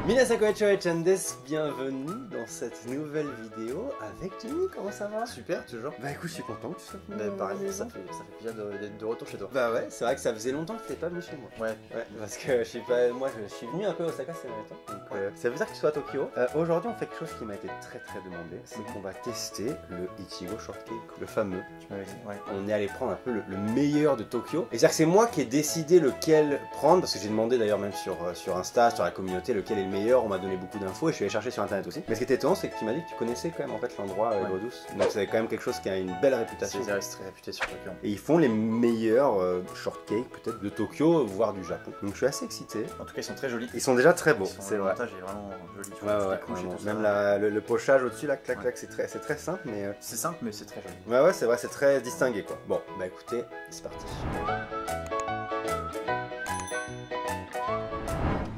Minasan konnichiwa et Chandes, bienvenue dans cette nouvelle vidéo avec Jimmy, comment ça va? Super, toujours. Bah écoute, je suis content que tu sois venu. Bah pareil, ça fait plaisir d'être de retour chez toi. Bah ouais, c'est vrai que ça faisait longtemps que t'étais pas venu chez moi. Ouais. Parce que je sais pas, moi je suis venu un peu à Osaka ces derniers temps, donc ça veut dire que tu sois à Tokyo. Aujourd'hui on fait quelque chose qui m'a été très demandé, c'est qu'on va tester le Ichigo Shortcake, le fameux. Tu m'avais dit, ouais. On est allé prendre un peu le meilleur de Tokyo. Et c'est-à-dire que c'est moi qui ai décidé lequel prendre, parce que j'ai demandé d'ailleurs même sur Insta, sur la communauté, lequel est le meilleur. On m'a donné beaucoup d'infos et je suis allé chercher sur internet aussi. Mais ce qui était étonnant, c'est que tu m'as dit que tu connaissais quand même en fait l'endroit Aigre Douce. Donc c'est quand même quelque chose qui a une belle réputation. C'est très réputé sur Tokyo. Et ils font les meilleurs shortcakes peut-être de Tokyo, voire du Japon. Donc je suis assez excité. En tout cas, ils sont très jolis. Ils sont déjà très beaux, c'est vrai. Le montage est vraiment joli. Tu Ouais, vois, ouais, couches et tout ça. même le pochage au-dessus, là, clac, clac, c'est très simple, mais... C'est simple, mais c'est très joli. Ouais, c'est vrai, c'est très distingué, quoi. Bon, bah écoutez, c'est parti.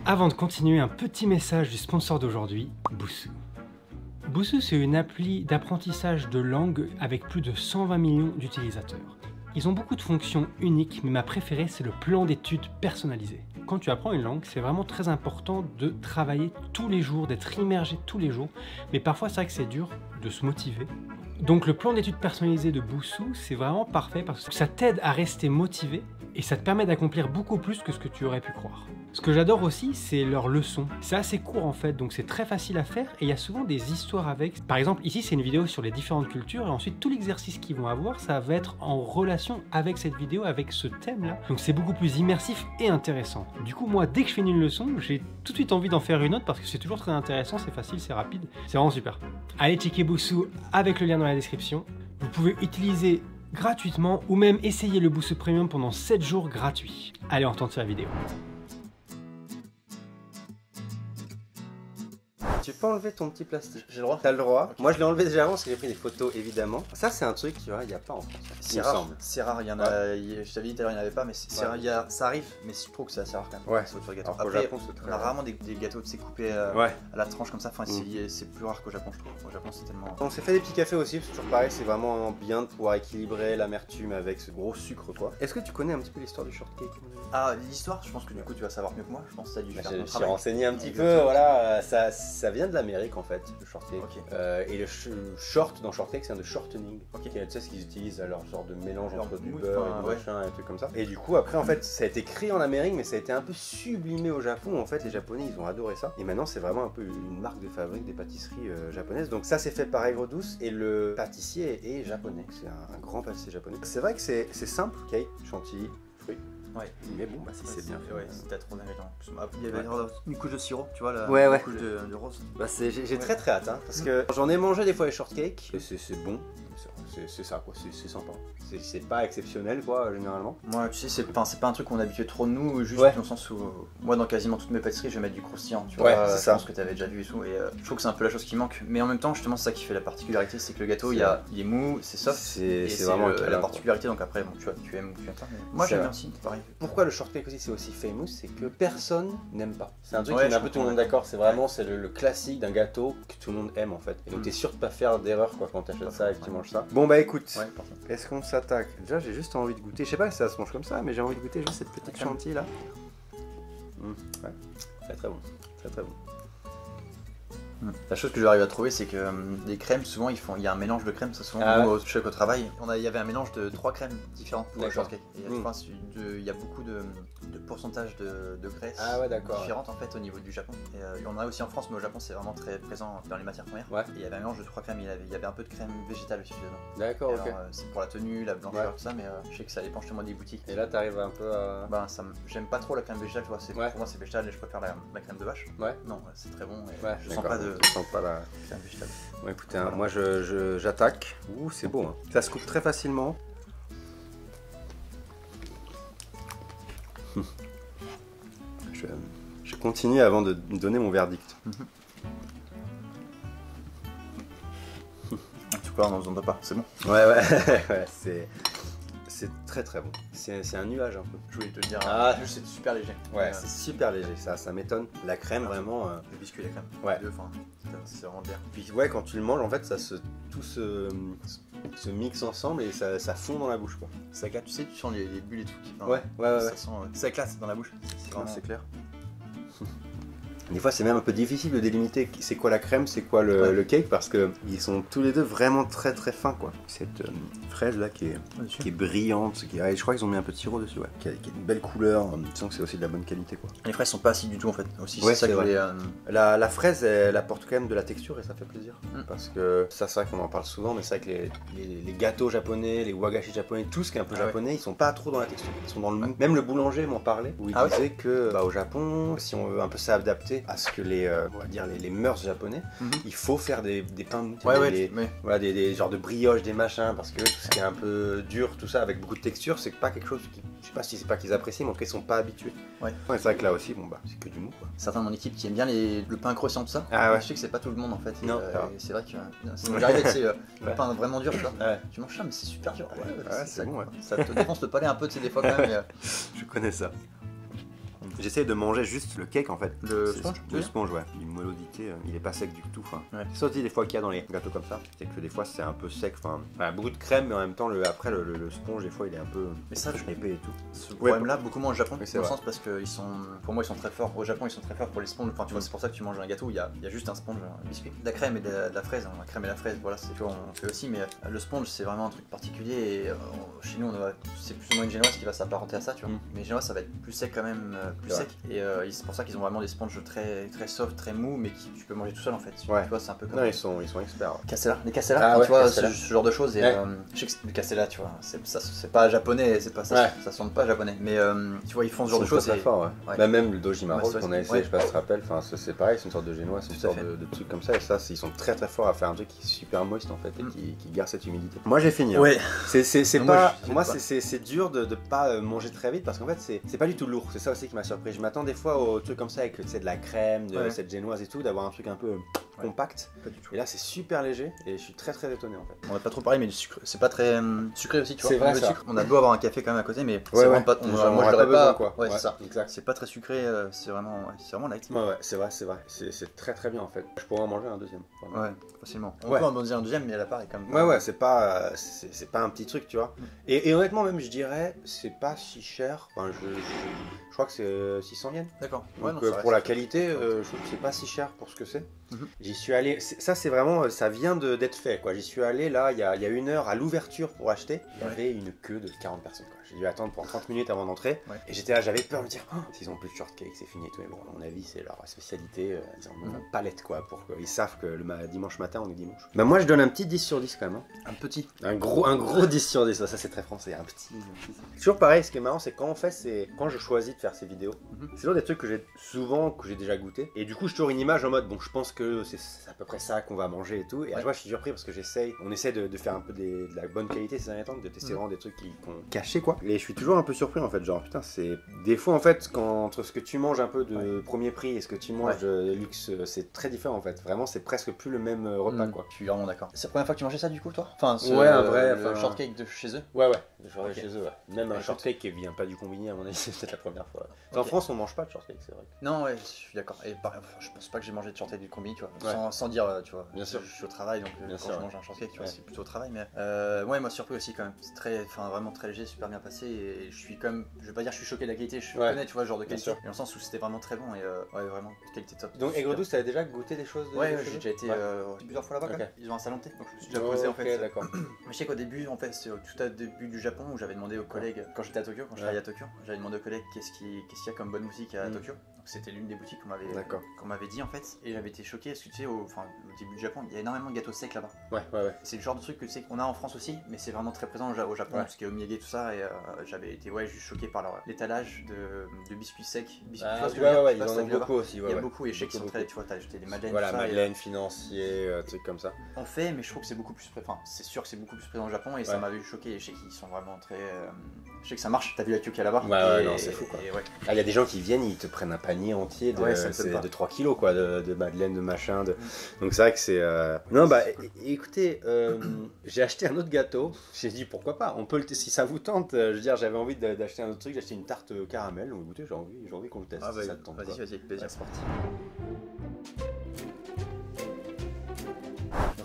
Avant de continuer, un petit message du sponsor d'aujourd'hui, Busuu. Busuu, c'est une appli d'apprentissage de langue avec plus de 120 millions d'utilisateurs. Ils ont beaucoup de fonctions uniques, mais ma préférée, c'est le plan d'études personnalisé. Quand tu apprends une langue, c'est vraiment très important de travailler tous les jours, d'être immergé tous les jours, mais parfois c'est vrai que c'est dur de se motiver. Donc le plan d'études personnalisé de Busuu, c'est vraiment parfait parce que ça t'aide à rester motivé et ça te permet d'accomplir beaucoup plus que ce que tu aurais pu croire. Ce que j'adore aussi, c'est leurs leçons. C'est assez court en fait, donc c'est très facile à faire et il y a souvent des histoires avec. Par exemple, ici c'est une vidéo sur les différentes cultures et ensuite tout l'exercice qu'ils vont avoir, ça va être en relation avec cette vidéo, avec ce thème-là. Donc c'est beaucoup plus immersif et intéressant. Du coup, moi, dès que je finis une leçon, j'ai tout de suite envie d'en faire une autre parce que c'est toujours très intéressant, c'est facile, c'est rapide, c'est vraiment super. Allez checker Busuu avec le lien dans la description. Vous pouvez utiliser gratuitement ou même essayer le Busuu Premium pendant 7 jours gratuits. Allez, on retourne sur la vidéo. Tu peux enlever ton petit plastique. J'ai le droit? T'as le droit. Okay. Moi je l'ai enlevé déjà avant parce que j'ai pris des photos évidemment. Ça c'est un truc tu vois, il n'y a pas en France. C'est rare. C'est rare, il y en a. Je t'avais dit tout à l'heure, il n'y en avait pas, mais c'est rare. Ça arrive, mais je trouve que c'est assez rare quand même. Ouais. Sur le gâteau. Alors, après, Japon, c'est très on a rarement des gâteaux coupés à la tranche comme ça. Enfin, c'est plus rare qu'au Japon, je trouve. Au Japon, c'est tellement. On s'est fait des petits cafés aussi, c'est toujours pareil, c'est vraiment bien de pouvoir équilibrer l'amertume avec ce gros sucre quoi. Est-ce que tu connais un petit peu l'histoire du shortcake? Ah, l'histoire, je pense que du coup tu vas savoir mieux que moi. Je pense que ça a dû faire ton Je suis travail. renseigné un petit peu, voilà, ça vient de l'Amérique en fait, le shortcake. Okay. Et le short dans shortcake, c'est un de shortening. Okay. Tu sais ce qu'ils utilisent, leur sorte de mélange leur entre du mousse, beurre et du machin et un truc comme ça. Et du coup, après en fait, ça a été créé en Amérique, mais ça a été un peu sublimé au Japon. En fait, les Japonais, ils ont adoré ça. Et maintenant, c'est vraiment un peu une marque de fabrique des pâtisseries japonaises. Donc ça, c'est fait par Aigre Douce et le pâtissier est japonais. C'est un grand pâtissier japonais. C'est vrai que c'est simple, cake, chantilly, fruits. Ouais. Mais bon, bah si c'est bien fait. Ouais, c'était trop d'ingrédients. Il y avait une couche de sirop, tu vois, une couche de rose. Bah j'ai très hâte, hein, parce que j'en ai mangé des fois les shortcakes, c'est bon, c'est ça quoi, c'est sympa. C'est pas exceptionnel quoi, généralement. Moi, tu sais, c'est pas un truc qu'on a habitué trop de nous, juste dans le sens où, moi, dans quasiment toutes mes pâtisseries, je vais mettre du croustillant, tu vois. C'est ça. Je pense que t'avais déjà vu et tout, et je trouve que c'est un peu la chose qui manque. Mais en même temps, justement, c'est ça qui fait la particularité, c'est que le gâteau, il est mou, c'est soft, c'est vraiment la particularité, donc après, bon, tu aimes ou tu aimes pas, mais moi j'aime bien aussi, pareil. Pourquoi le shortcake aussi c'est aussi famous, c'est que personne n'aime pas. C'est un truc qui met un peu tout le monde monde d'accord, c'est vraiment le classique d'un gâteau que tout le monde aime en fait. Et donc t'es sûr de pas faire d'erreur quoi quand t'achètes ça et que tu manges ça. Bon bah écoute, est-ce qu'on s'attaque? Déjà j'ai juste envie de goûter, je sais pas si ça se mange comme ça, mais j'ai envie de goûter juste cette petite chantilly là. Ouais, très bon, très bon. La chose que j'arrive à trouver, c'est que les crèmes, souvent, il y a un mélange de crèmes. Souvent, je sais qu'au travail, il y avait un mélange de 3 crèmes différentes pour le shortcake. Et je pense il y a beaucoup de pourcentage de graisse différentes en fait au niveau du Japon. Et il y en a aussi en France, mais au Japon, c'est vraiment très présent dans les matières premières. Et il y avait un mélange de 3 crèmes. Il y avait un peu de crème végétale aussi dedans. D'accord, ok. C'est pour la tenue, la blancheur, tout ça, mais je sais que ça dépend justement des boutiques. Et là, t'arrives un peu à. Ben, j'aime pas trop la crème végétale, tu vois. Pour moi, c'est végétal et je préfère la crème de vache. Ouais. Non, c'est très bon. Je sens pas la crème végétale. Bon, écoutez, hein, moi j'attaque. Ouh, c'est beau. Hein. Ça se coupe très facilement. Je continue avant de donner mon verdict. En tout cas, on n'en entend pas, c'est bon. Ouais, c'est très bon. C'est un nuage un peu. Je voulais te dire, c'est super léger. Ouais, c'est super léger, ça m'étonne. La crème vraiment. Le biscuit et la crème. Ouais. C'est vraiment bien. Puis ouais, quand tu le manges, en fait, tout se mixe ensemble et ça fond dans la bouche quoi. Ça tu sais, tu sens les bulles et tout. Ouais. Ça éclate dans la bouche. C'est clair. Des fois, c'est même un peu difficile de délimiter c'est quoi la crème, c'est quoi le cake, parce que ils sont tous les deux vraiment très très fins, quoi. Cette fraise là qui est brillante, je crois qu'ils ont mis un peu de sirop dessus, qui a une belle couleur. Tu sens que c'est aussi de la bonne qualité, quoi. Les fraises sont pas acides du tout en fait. Aussi, Ouais, c'est ça que je voulais, la fraise, elle apporte quand même de la texture et ça fait plaisir. Parce que ça, c'est vrai qu'on en parle souvent, mais c'est vrai que les gâteaux japonais, les wagashi japonais, tout ce qui est un peu japonais, ils sont pas trop dans la texture. Ils sont dans le mou. Même le boulanger m'en parlait, où il disait que au Japon, si on veut un peu s'adapter à ce que on va dire les mœurs japonais, il faut faire des pains mous, des genres de brioches, des machins, parce que tout ce qui est un peu dur, tout ça, avec beaucoup de texture, c'est pas quelque chose qui, je sais pas si c'est pas qu'ils apprécient, mais en tout cas ils sont pas habitués. C'est vrai que là aussi, c'est que du mou, quoi. Certains de mon équipe qui aiment bien le pain croissant, tout ça. Je sais que c'est pas tout le monde en fait. Non, c'est vrai que j'arrive avec le pain vraiment dur, tu vois. Tu manges ça, mais c'est super dur. C'est bon, ça te défonce le palais un peu, tu sais, des fois quand même. Je connais ça. J'essaie de manger juste le cake en fait. Le sponge. Le sponge, il est moellosité, il est pas sec du tout. C'est ça aussi des fois qu'il y a dans les gâteaux comme ça, c'est que des fois c'est un peu sec, beaucoup de crème, mais en même temps après le sponge des fois il est un peu épais et tout. Ce problème là beaucoup moins au Japon, dans le sens parce que pour moi ils sont très forts, au Japon ils sont très forts pour les sponges, tu vois, c'est pour ça que tu manges un gâteau où il y a juste un sponge, un biscuit, de la crème et de la fraise, la crème et la fraise, voilà, c'est toi on fait aussi, mais le sponge c'est vraiment un truc particulier et chez nous c'est plus ou moins une génoise qui va s'apparenter à ça, tu vois, mais génoise ça va être plus sec quand même, plus sec, et c'est pour ça qu'ils ont vraiment des sponges très, très soft, très mous, mais que tu peux manger tout seul en fait, tu vois, c'est un peu comme... Non, ils sont experts. Castella, les Castella, tu vois, ce genre de choses, et je sais que le Castella, tu vois, c'est pas japonais, ça sonne pas japonais, mais tu vois, ils font ce genre de choses. C'est très fort, même le Dojimaro qu'on a essayé, je sais pas si tu te rappelles, c'est pareil, c'est une sorte de génois, c'est une sorte de truc comme ça, et ça, ils sont très très forts à faire un truc qui est super moist en fait, et qui garde cette humidité. Moi j'ai fini. C'est pas... Moi c'est dur de pas manger très vite, parce qu'en fait c'est pas du tout lourd, c'est ça aussi qui m'a surpris. Je m'attends des fois aux trucs comme ça avec de la crème, cette génoise et tout, d'avoir un truc un peu compact. Et là c'est super léger et je suis très très étonné en fait. On n'a pas trop parlé, mais du sucre, c'est pas très sucré aussi, tu vois. C'est vrai, ça. On a beau avoir un café quand même à côté, mais c'est vraiment pas. Moi je l'aurais pas. C'est ça. Exact. C'est pas très sucré, c'est vraiment light. C'est vrai. C'est très très bien en fait. Je pourrais en manger un deuxième. Ouais, facilement. On peut en manger un deuxième, mais à la part est quand même. C'est pas un petit truc, tu vois. Et honnêtement même je dirais c'est pas si cher. Enfin je crois que c'est 600 yens. D'accord. Donc pour la qualité, je trouve que c'est pas si cher pour ce que c'est. J'y suis allé, ça c'est vraiment, ça vient d'être fait quoi. J'y suis allé là, il y a 1 heure à l'ouverture pour acheter. Il y avait une queue de 40 personnes quoi. J'ai dû attendre pour 30 minutes avant d'entrer. Et j'étais là, j'avais peur de me dire, s'ils ont plus de shortcake, c'est fini et tout. Mais bon, à mon avis, c'est leur spécialité. Ils ont une palette quoi. Ils savent que le dimanche matin, on est dimanche. Bah, moi je donne un petit 10 sur 10 quand même. Un petit. Un gros 10 sur 10. Ça c'est très français. Un petit. Toujours pareil, ce qui est marrant, c'est quand je choisis de faire ces vidéos, c'est toujours des trucs que j'ai déjà goûté. Et du coup, je tourne une image en mode, bon, je pense que c'est à peu près ça qu'on va manger et tout. Et à chaque fois, je suis surpris parce que on essaie de faire un peu de la bonne qualité ces derniers temps, de tester vraiment des trucs qu'on cachait quoi. Et je suis toujours un peu surpris en fait, genre putain, c'est des fois en fait, entre ce que tu manges un peu de premier prix et ce que tu manges de luxe, c'est très différent en fait. Vraiment, c'est presque plus le même repas quoi. Je suis vraiment d'accord. C'est la première fois que tu mangeais ça du coup, toi? Enfin, un vrai shortcake de chez eux. Ouais, le shortcake chez eux. Même un shortcake qui vient pas du combini à mon avis, c'est peut-être la première fois. En France, on mange pas de shortcake, c'est vrai. Non, je suis d'accord. Et je pense pas que j'ai mangé de shortcake du combini, tu vois. Sans dire, tu vois. Bien sûr. Je suis au travail, donc quand je mange un shortcake, tu vois, c'est plutôt au travail. Mais moi surpris aussi quand même. C'est vraiment très léger, super bien passé. Et je suis quand même, je vais pas dire que je suis choqué de la qualité, je connais, tu vois, ce genre de qualité. Dans le sens où c'était vraiment très bon et vraiment qualité top. Donc Aigre-Douce, t'avais déjà goûté des choses j'ai déjà été plusieurs fois là-bas. Ils ont un salon de thé, donc je me suis déjà posé en fait. D'accord. Mais je sais qu'au début, en fait, c'est tout au début du Japon où j'avais demandé aux collègues, quand j'étais à Tokyo, quand je travaillais à Tokyo, j'avais demandé aux collègues qu'est-ce qu'il y a comme bonne musique à Tokyo. C'était l'une des boutiques qu'on m'avait dit en fait, et j'avais été choqué parce que tu sais, au début du Japon, il y a énormément de gâteaux secs là-bas. C'est le genre de truc que tu sais qu'on a en France aussi, mais c'est vraiment très présent au Japon, tout ce qui est omiyage tout ça, et j'avais été juste choqué par l'étalage de biscuits secs. Ils en ont beaucoup aussi. Il y a beaucoup, et je sais qu'ils sont très, tu vois, t'as acheté des madeleines. Voilà, madeleine, financier, trucs comme ça. On fait, mais je trouve que c'est beaucoup plus présent. Enfin, c'est sûr que c'est beaucoup plus présent au Japon, et ça m'avait choqué, et je sais qu'ils sont vraiment très. Je sais que ça marche, t'as vu la queue qu'il y a là-bas. Non, c'est fou quoi. Il y a des gens qui viennent, ils te prennent un panier entier de 3 kilos quoi, de madeleine, de machin. Donc c'est vrai que c'est. Non, écoutez, j'ai acheté un autre gâteau. J'ai dit pourquoi pas, on peut si ça vous tente. Je veux dire, j'avais envie d'acheter un autre truc, j'ai acheté une tarte caramel. Donc écoutez, j'ai envie qu'on le teste. Si ça te tente. Vas-y, avec plaisir. C'est parti.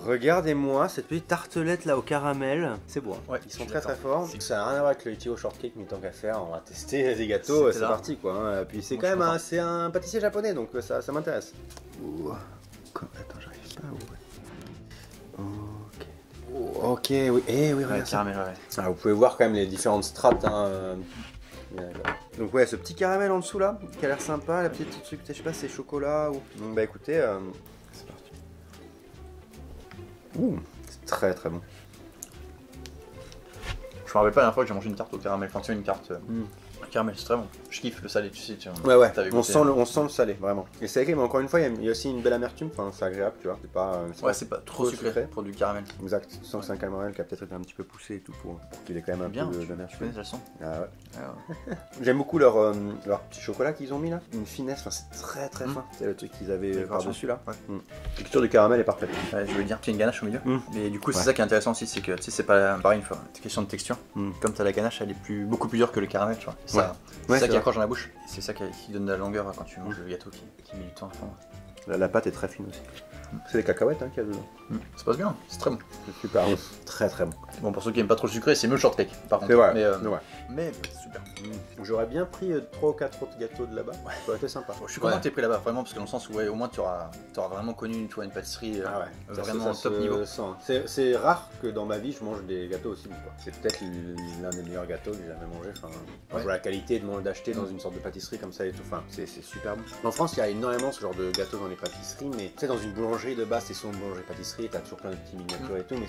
Regardez-moi cette petite tartelette là au caramel. C'est beau. Hein. Ouais, ils sont très forts. Ça n'a rien à voir avec le Ichigo Shortcake, mais tant qu'à faire, on va tester des gâteaux. C'est parti quoi. Hein. Puis c'est quand même c'est un pâtissier japonais, donc ça m'intéresse. Attends, j'arrive pas. Ok, oui. Eh oui, regarde caramel, vous pouvez voir quand même les différentes strates. Hein. Donc ouais, ce petit caramel en dessous là, qui a l'air sympa, la petite truc, je sais pas, c'est chocolat ou... Donc bah écoutez, c'est parti. Ouh, c'est très très bon. Je me rappelle pas la dernière fois que j'ai mangé une tarte au caramel, enfin tu sais une tarte... Caramel, c'est très bon. Je kiffe le salé, tu sais. Ouais, on sent le salé, vraiment. Et c'est agréable, mais encore une fois, il y a aussi une belle amertume, enfin, c'est agréable, tu vois. C'est pas trop sucré pour du caramel. Exact, tu sens que c'est un caramel qui a peut-être été un petit peu poussé et tout pour qu'il ait quand même un peu d'amertume. Tu connais la leçon. Ah ouais. J'aime beaucoup leur petit chocolat qu'ils ont mis là. Une finesse, enfin, c'est très très fin. C'est le truc qu'ils avaient par-dessus là. La texture du caramel est parfaite. Ouais, je voulais dire, tu as une ganache au milieu. Mais du coup, c'est ça qui est intéressant aussi, c'est que tu sais, c'est pas pareil une fois. C'est question de texture. Comme tu as la ganache, elle est beaucoup plus dure que le caramel, tu vois. C'est ça qui accroche dans la bouche. C'est ça qui donne de la longueur quand tu manges le gâteau qui met du temps à fond. La pâte est très fine aussi. C'est des cacahuètes qu'il y a dedans. Ça passe bien, c'est très bon. C'est super bon. Très très bon. Bon, pour ceux qui aiment pas trop le sucré, c'est mieux le shortcake par contre. C'est vrai. Mais super. J'aurais bien pris 3 ou 4 autres gâteaux de là-bas. Ça aurait été sympa. Je suis content que tu aies pris là-bas, vraiment, parce que dans le sens où au moins tu auras vraiment connu une pâtisserie vraiment top niveau. C'est rare que dans ma vie je mange des gâteaux aussi bons. C'est peut-être l'un des meilleurs gâteaux que j'ai jamais mangé. Je vois la qualité d'acheter dans une sorte de pâtisserie comme ça et tout. Enfin, c'est super bon. En France, il y a énormément ce genre de gâteaux dans les pâtisseries, mais tu sais, dans une boulangerie de base, c'est souvent une boulangerie-pâtisserie, t'as toujours plein de petits miniatures et tout, mais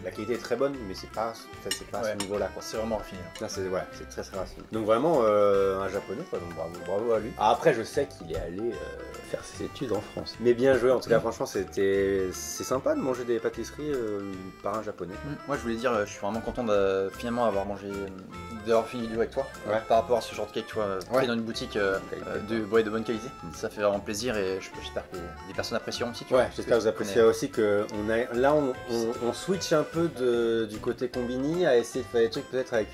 la qualité est très bonne, mais c'est pas à ce niveau-là. C'est vraiment raffiné. C'est très très raffiné. Donc vraiment un japonais, quoi, donc bravo à lui. Après, je sais qu'il est allé faire ses études en France. Mais bien joué, en tout cas, franchement, c'est sympa de manger des pâtisseries par un japonais. Moi, je voulais dire, je suis vraiment content de finalement avoir fini une vidéo avec toi par rapport à ce genre de cake, tu vois, fait dans une boutique de bonne qualité. Ça fait vraiment plaisir et j'espère que les personnes apprécieront aussi. J'espère que vous appréciez aussi que on switch un peu du côté combini à essayer de faire des trucs peut-être avec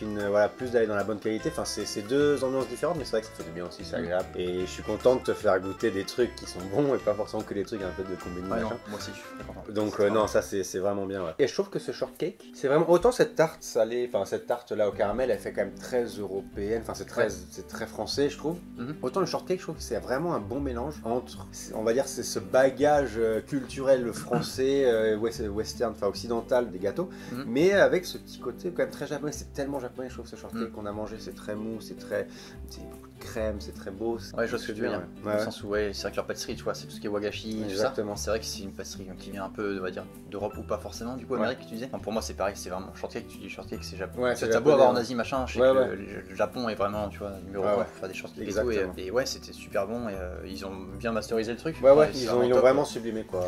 plus d'aller dans la bonne qualité. Enfin, c'est deux ambiances différentes, mais c'est vrai que ça fait du bien aussi, c'est agréable. Et je suis content de te faire goûter des trucs qui sont bons et pas forcément que des trucs un peu de combini. Moi aussi, je suis très content. Donc non, ça c'est vraiment bien. Et je trouve que ce shortcake, c'est vraiment autant cette tarte salée, enfin cette tarte là au caramel, elle fait quand même très européenne. Enfin, c'est très français, je trouve. Autant le shortcake, je trouve que c'est vraiment un bon mélange entre, on va dire, c'est ce bagage culturel français, western, enfin occidental des gâteaux, mais avec ce petit côté quand même très japonais. C'est tellement japonais, je trouve, ce shortcake qu'on a mangé. C'est très mou, c'est beaucoup de crème, c'est très beau. Je vois ce que tu veux dire. Dans le sens où, c'est vrai que leur pâtisserie, tu vois, c'est tout ce qui est wagashi, exactement. C'est vrai que c'est une pâtisserie qui vient un peu, on va dire, d'Europe ou pas forcément, du coup, Amérique, tu disais. Enfin, pour moi, c'est pareil, c'est vraiment shortcake. Tu dis shortcake, c'est japonais. T'as beau avoir en Asie, machin, je sais que le Japon est vraiment, tu vois, numéro 1 pour faire des shortcakes et tout. Et c'était super bon et ils ont bien masterisé le truc. Ils l'ont vraiment sublimé, quoi.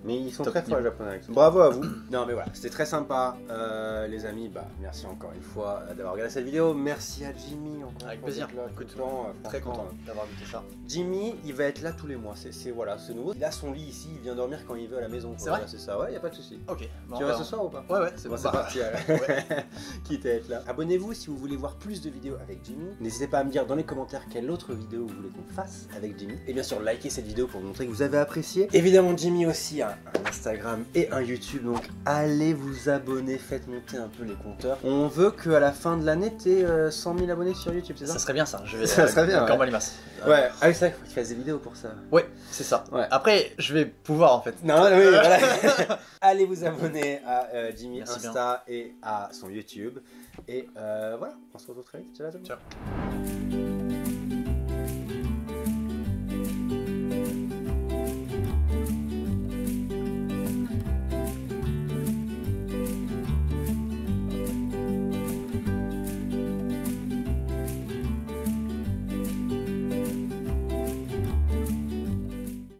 Mais ils sont très forts, les japonais avec ça. Bravo à vous. Non, mais voilà, c'était très sympa, les amis. Merci encore une fois d'avoir regardé cette vidéo. Merci à Jimmy. Avec plaisir. Très content d'avoir goûté ça. Jimmy, il va être là tous les mois. C'est nouveau. Il a son lit ici. Il vient dormir quand il veut à la maison. C'est vrai. C'est ça. Ouais, y a pas de souci. Ok. Tu vas ce soir ou pas? Ouais, c'est bon. C'est parti. Quitte à être là. Abonnez-vous si vous voulez voir plus de vidéos avec Jimmy. N'hésitez pas à me dire dans les commentaires quelle autre vidéo vous voulez qu'on fasse avec Jimmy. Et bien sûr, likez cette vidéo pour montrer que vous avez apprécié. Évidemment, Jimmy aussi a un Instagram et un YouTube. Donc allez vous abonner. Faites monter un peu les compteurs. On veut qu'à la fin de l'année, t'aies 100 000 abonnés sur YouTube, c'est ça? Ça serait bien ça. Ça serait bien. Encore Malimas. Ouais, c'est vrai qu'il faut que tu fasses des vidéos pour ça. Ouais, c'est ça. Après, je vais pouvoir en fait. Non, oui, voilà. Allez vous abonner à Jimmy Insta et à son YouTube. Et voilà, on se retrouve très vite. Ciao.